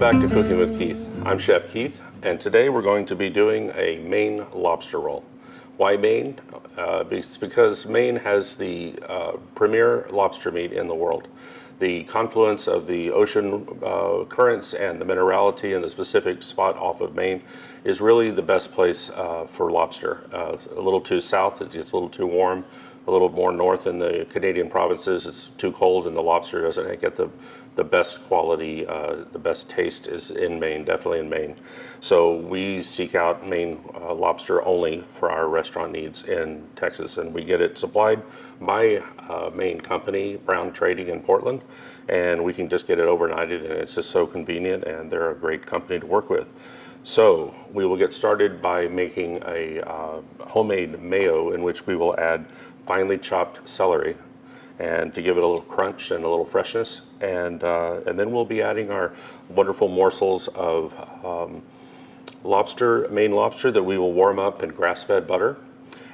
back to Cooking with Keith. I'm Chef Keith, and today we're going to be doing a Maine lobster roll. Why Maine? It's because Maine has the premier lobster meat in the world. The confluence of the ocean currents and the minerality in the specific spot off of Maine is really the best place for lobster. A little too south, it gets a little too warm. A little more north in the Canadian provinces, it's too cold and the lobster doesn't get the best quality, the best taste is in Maine, definitely in Maine. So we seek out Maine lobster only for our restaurant needs in Texas, and we get it supplied by a Maine company, Brown Trading in Portland, and we can just get it overnighted, and it's just so convenient, and they're a great company to work with. So we will get started by making a homemade mayo in which we will add finely chopped celery, and to give it a little crunch and a little freshness, and then we'll be adding our wonderful morsels of lobster, Maine lobster, that we will warm up in grass-fed butter,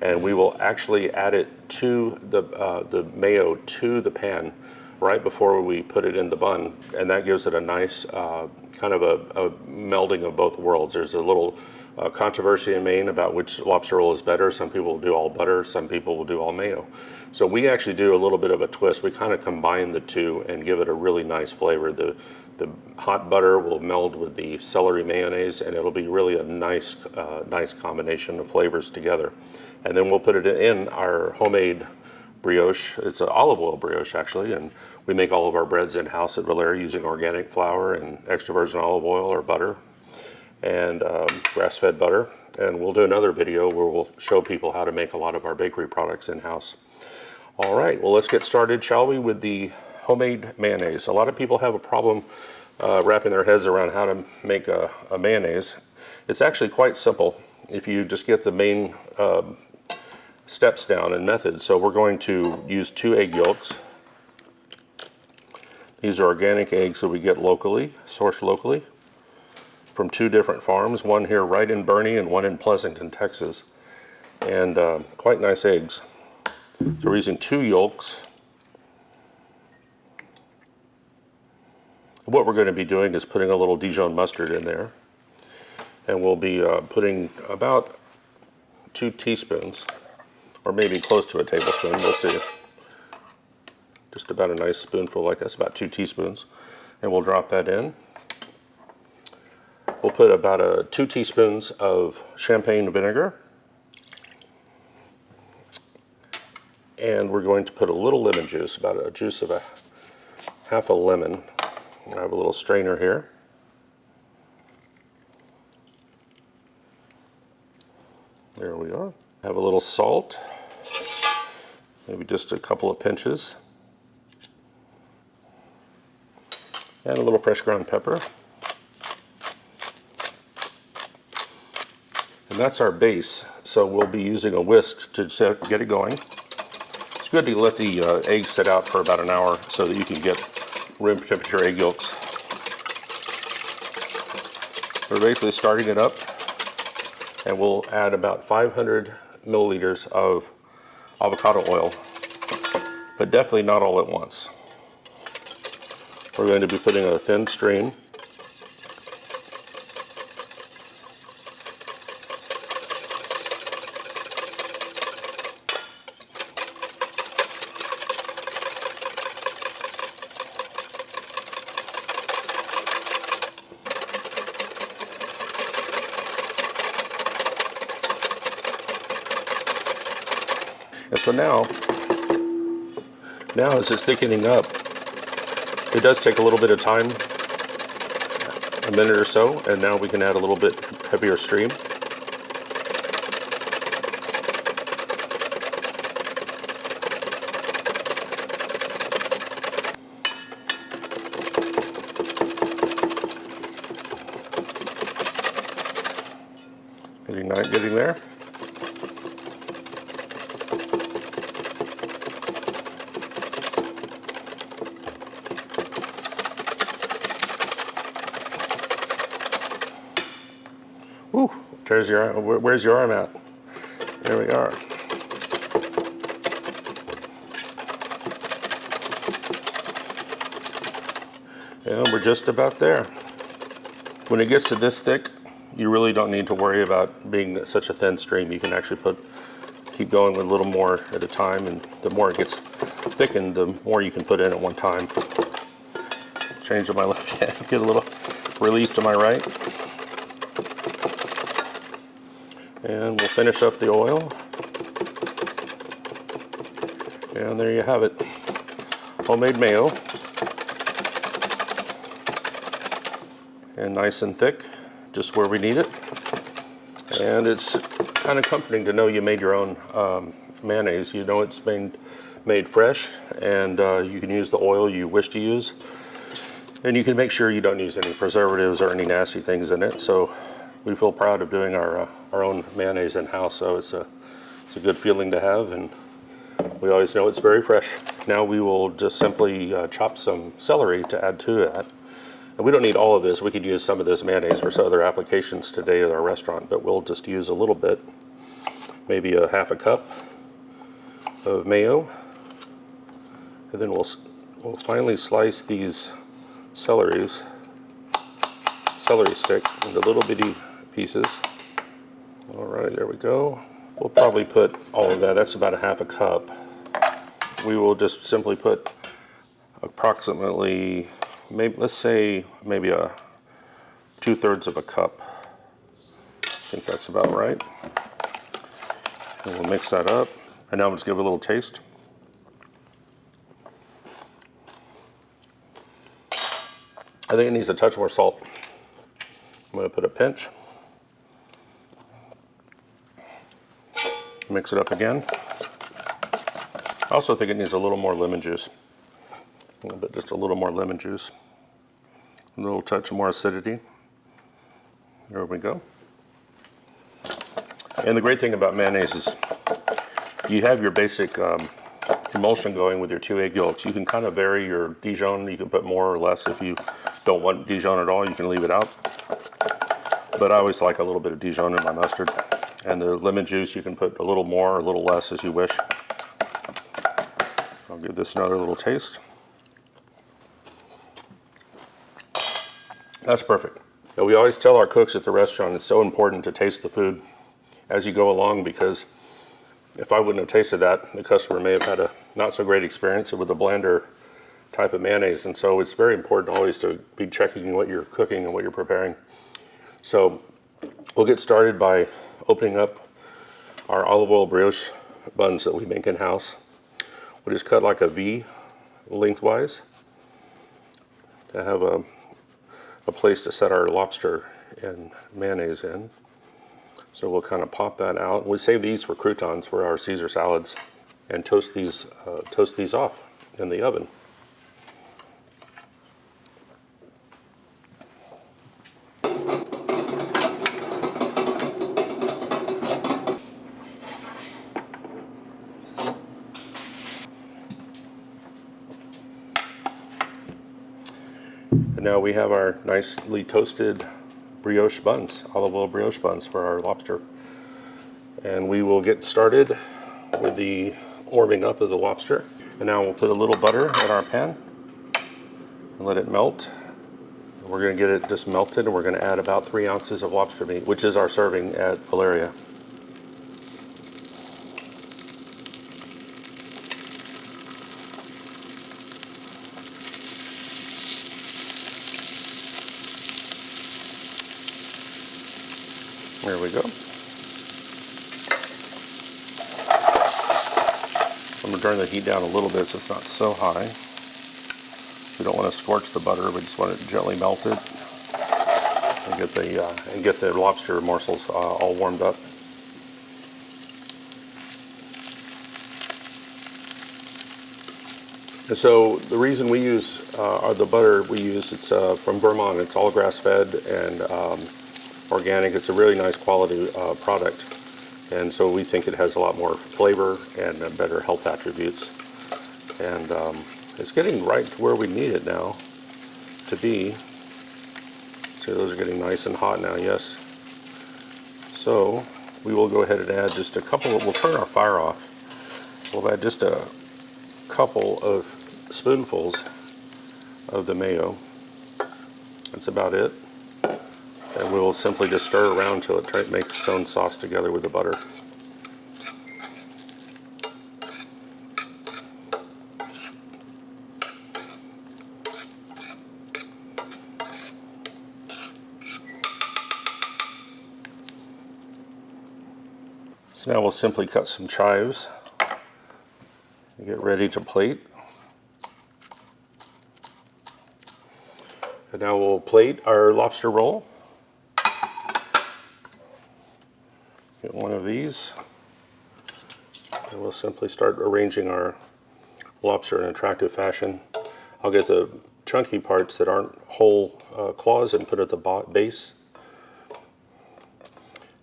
and we will actually add it to the mayo to the pan right before we put it in the bun, and that gives it a nice kind of a melding of both worlds. There's a little controversy in Maine about which lobster roll is better. Some people will do all butter, some people will do all mayo. So we actually do a little bit of a twist. We kind of combine the two and give it a really nice flavor. The hot butter will meld with the celery mayonnaise, and it'll be really a nice combination of flavors together. And then we'll put it in our homemade brioche. It's an olive oil brioche actually, and we make all of our breads in-house at Valera using organic flour and extra virgin olive oil or butter and grass-fed butter. And we'll do another video where we'll show people how to make a lot of our bakery products in-house. All right, well, let's get started, shall we, with the homemade mayonnaise. A lot of people have a problem wrapping their heads around how to make a mayonnaise. It's actually quite simple if you just get the main steps down and methods. So we're going to use 2 egg yolks. These are organic eggs that we get locally, sourced locally, from 2 different farms, one here right in Bernie and one in Pleasanton, Texas, and quite nice eggs. So we're using 2 yolks. What we're going to be doing is putting a little Dijon mustard in there, and we'll be putting about 2 teaspoons, or maybe close to a tablespoon, we'll see. Just about a nice spoonful like that's about 2 teaspoons, and we'll drop that in. We'll put about 2 teaspoons of champagne vinegar, and we're going to put a little lemon juice, about a juice of half a lemon. I have a little strainer here. There we are. Have a little salt, maybe just a couple of pinches, and a little fresh ground pepper. And that's our base, so we'll be using a whisk to get it going. It's good to let the eggs sit out for about an hour so that you can get room temperature egg yolks. We're basically starting it up, and we'll add about 500 milliliters of avocado oil, but definitely not all at once. We're going to be putting a thin stream. And so now as it's thickening up, it does take a little bit of time, a minute or so, and now we can add a little bit heavier stream. Getting there. Whew, there's your arm. Where's your arm at? There we are. And we're just about there. When it gets to this thick, you really don't need to worry about being such a thin stream. You can actually keep going with a little more at a time, and the more it gets thickened, the more you can put in at one time. Change to my left hand, get a little relief to my right. And we'll finish up the oil. And there you have it. Homemade mayo. And nice and thick, just where we need it. And it's kind of comforting to know you made your own mayonnaise. You know it's made fresh, and you can use the oil you wish to use. And you can make sure you don't use any preservatives or any nasty things in it. So we feel proud of doing our own mayonnaise in-house. So it's a good feeling to have, and we always know it's very fresh. Now we will just simply chop some celery to add to that. And we don't need all of this. We could use some of this mayonnaise for some other applications today at our restaurant, but we'll just use a little bit, maybe a half a cup of mayo. And then we'll finally slice these celery stick into little bitty pieces. All right, there we go. We'll probably put all of that. That's about a half a cup. We will just simply put approximately, let's say maybe a 2/3 of a cup. I think that's about right. And we'll mix that up. And now let's give it a little taste. I think it needs a touch more salt. I'm going to put a pinch. Mix it up again. I also think it needs a little more lemon juice. Just a little more lemon juice. A little touch more acidity. There we go. And the great thing about mayonnaise is you have your basic emulsion going with your 2 egg yolks. You can kind of vary your Dijon. You can put more or less. If you don't want Dijon at all, you can leave it out. But I always like a little bit of Dijon in my mustard. And the lemon juice, you can put a little more or a little less as you wish. I'll give this another little taste. That's perfect. Now, we always tell our cooks at the restaurant it's so important to taste the food as you go along, because if I wouldn't have tasted that, the customer may have had a not so great experience with a blander type of mayonnaise. And so it's very important always to be checking what you're cooking and what you're preparing. So we'll get started by opening up our olive oil brioche buns that we make in-house. We'll just cut like a V lengthwise to have a place to set our lobster and mayonnaise in. So we'll kind of pop that out. We save these for croutons for our Caesar salads, and toast these off in the oven. And now we have our nicely toasted brioche buns, olive oil brioche buns for our lobster. And we will get started with the warming up of the lobster. And now we'll put a little butter in our pan and let it melt. And we're going to get it just melted, and we're going to add about 3 ounces of lobster meat, which is our serving at Valeria. There we go. I'm going to turn the heat down a little bit so it's not so high. We don't want to scorch the butter. We just want it gently melted and get the lobster morsels all warmed up. And so the reason we use the butter we use, it's from Vermont. It's all grass-fed and organic. It's a really nice quality product, and so we think it has a lot more flavor and better health attributes. And it's getting right to where we need it now to be. So those are getting nice and hot now, yes. So we will go ahead and add just a couple. We'll turn our fire off. We'll add just a couple of spoonfuls of the mayo. That's about it. And we will simply just stir around until it makes its own sauce together with the butter. So now we'll simply cut some chives and get ready to plate. And now we'll plate our lobster roll. Get one of these, and we'll simply start arranging our lobster in an attractive fashion. I'll get the chunky parts that aren't whole claws and put at the base,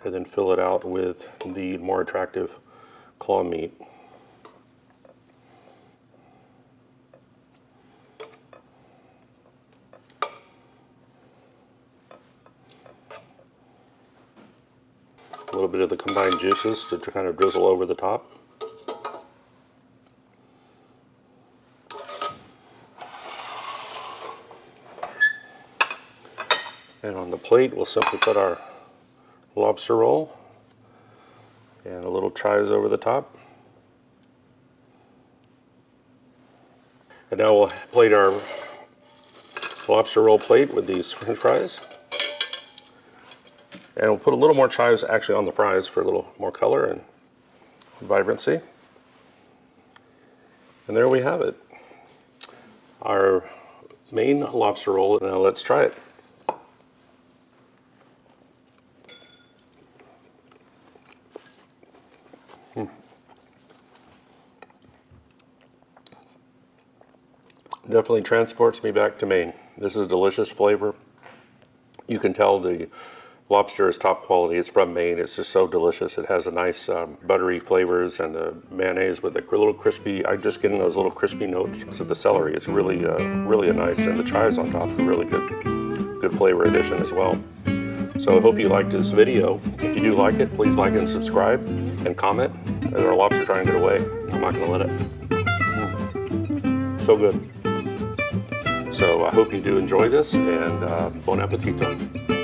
and then fill it out with the more attractive claw meat. A little bit of the combined juices to kind of drizzle over the top. And on the plate, we'll simply put our lobster roll and a little chives over the top. And now we'll plate our lobster roll plate with these French fries. And we'll put a little more chives actually on the fries for a little more color and vibrancy. And there we have it. Our Maine lobster roll. Now let's try it. Definitely transports me back to Maine. This is a delicious flavor. You can tell the lobster is top quality. It's from Maine. It's just so delicious. It has a nice buttery flavors, and the mayonnaise with a little crispy. I'm just getting those little crispy notes. So the celery is really, really nice, and the chives on top are really good flavor addition as well. So I hope you liked this video. If you do like it, please like and subscribe and comment. As our lobster trying to get away, I'm not going to let it. So good. So I hope you do enjoy this, and bon appetito.